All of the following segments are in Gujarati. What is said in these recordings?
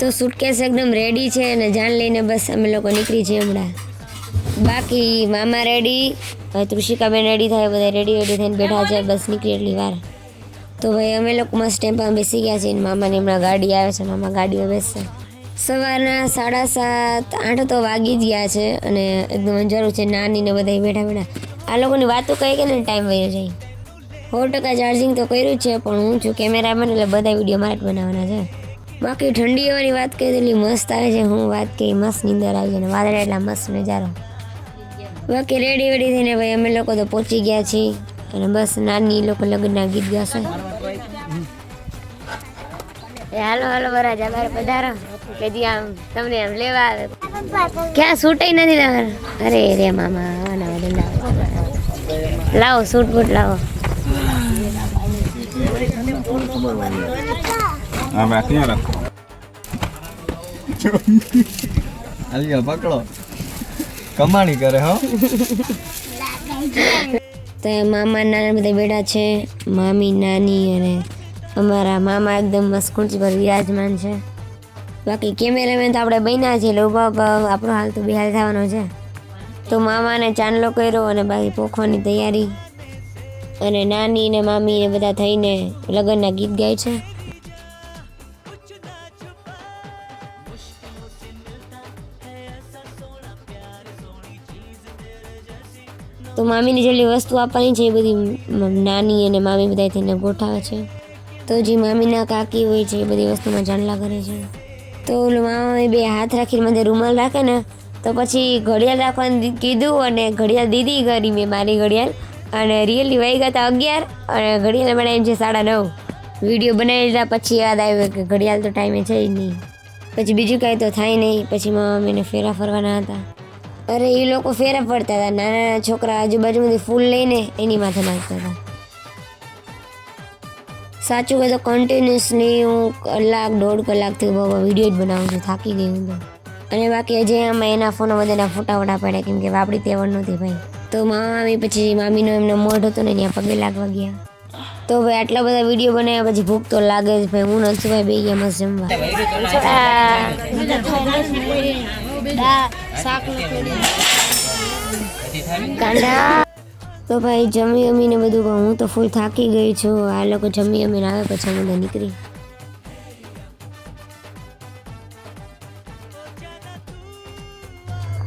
તો સુટકેસ એકદમ રેડી છે અને જાન લઈને બસ અમે લોકો નીકળી છીએ હમણાં. બાકી મામા રેડી, તૃષિકાબેન રેડી થાય, બધા રેડી થઈને બેઠા છે, બસ નીકળી એટલી વાર. તો ભાઈ અમે લોકો મસ્ત ટેમ્પામાં બેસી ગયા છીએ. મામાની હમણાં ગાડી આવે છે, મામા ગાડીમાં બેસશે. સવારના 7:30-8 તો વાગી જ ગયા છે અને એકદમ અંજારું છે. નાની ને બધા બેઠા આ લોકોની વાતો કહે કે ને ટાઈમ વયો જાય. 100% ચાર્જિંગ તો કર્યું છે, પણ હું છું કેમેરામેન એટલે બધા વિડીયો મારે જ બનાવવાના છે. બાકી ઠંડી હવાની વાત કરી એટલી મસ્ત આવે છે. હું વાત કરી મસ્ત નીંદર આવી જાય ને વાદળા એટલા મસ્ત નજારો. બાકી રેડી થઈને ભાઈ અમે લોકો તો પહોંચી ગયા છીએ અને બસ નાની લોકો લગ્નના ગીત ગાશે. હાલો વરાજ અમારે પધારો કે જી આમ તમને આમ લેવા આવે. ક્યાં સૂટ નથી તમારે? અરે રે મામા લાવો સૂટ બૂટ લાવો. પકડો કમાણી કરે હો. તો મામા નાના બધા બેઠા છે, મામી નાની અને અમારા મામા એકદમ મસ્ત ખુરશી પર વિરાજમાન છે. બાકી કેમેરામેન તો આપણે બન્યા છે એટલે ઊભા આપણો હાલ તો બેહાલ થવાનો છે. તો મામાને ચાંદલો કર્યો અને બાકી પોખવાની તૈયારી અને નાની ને મામી ને બધા થઈને લગ્નના ગીત ગાય છે. તો મામીની જેટલી વસ્તુ આપવાની છે એ બધી નાની અને મામી બધા થઈને ગોઠાવે છે. તો જે મામીના કાકી હોય છે એ બધી વસ્તુમાં ચાંદલા કરે છે. તો મામાએ 2 હાથ રાખીને મને રૂમાલ રાખે ને તો પછી ઘડિયાળ રાખવાનું કીધું અને ઘડિયાળ દીધી કરી મેં મારી ઘડિયાળ અને રિયલી વાઈ ગયા 11 અને ઘડિયાળ બનાવી છે 9:30. વિડીયો બનાવી લીધા પછી યાદ આવ્યું કે ઘડિયાળ તો ટાઈમે છે જ નહીં. પછી બીજું કાંઈ તો થાય નહીં. પછી મામીને ફેરા ફરવાના હતા. અરે એ લોકો ફેરા ફરતા હતા. નાના છોકરા આજુબાજુમાંથી ફૂલ લઈને એની માથે નાખતા હતા. સાચું કહે તો કન્ટિન્યુઅસલી હું 1.5 કલાકથી વિડીયો જ બનાવું છું. થાકી ગઈ હું તો. અને બાકી અજય આમાં એના ફોનો બધાના ફોટા પડ્યા કેમ કે આપણી તેવડ નહોતી ભાઈ. તો મામી પછી મામીનો એમનો મોઢ હતો ને ત્યાં પગે લાગવા ગયા. તો ભાઈ આટલા બધા વિડીયો બનાવ્યા પછી ભૂખ તો લાગે જ ભાઈ. હું નથી ભાઈ બે ગયા મસ્ત જમવા. તો ભાઈ જમી અમીને બધું કહું હું તો ફૂલ થાકી ગઈ છું. આ લોકો જમી અમીને આવે પછી બધા નીકળી.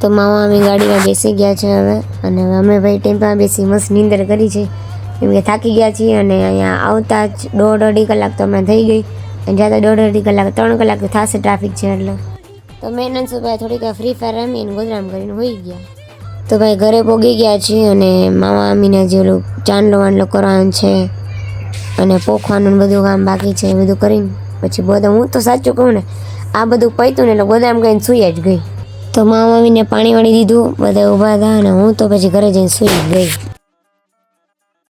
તો મામા અમે ગાડીમાં બેસી ગયા છે હવે અને અમે ભાઈ ટેમ્પામાં બેસી મસ્ત નીંદર કરી છે કેમ કે થાકી ગયા છીએ. અને અહીંયા આવતા જ 1.5-2.5 કલાક તો અમે થઈ ગઈ અને જતા 1.5-2.5 કલાક 3 કલાક તો થશે ટ્રાફિક છે એટલે. તો મેં ભાઈ થોડીક ફ્રી ફાયર રમી અને ગોદરામ કરીને હોઈ ગયા. તો ભાઈ ઘરે પહોંચી ગયા છીએ અને મામા અમીને જે ઓલું ચાંદલો વાંદલો કરવાનું છે અને પોખવાનું બધું કામ બાકી છે એ બધું કરીને પછી બધા હું તો સાચું કહું ને આ બધું પૈતું ને એટલે ગોદામ ગઈને સૂઈ જ ગઈ. તો મામા અમીને પાણી વાળી દીધું, બધા ઊભા હતા અને હું તો પછી ઘરે જઈને સૂઈ ગઈ.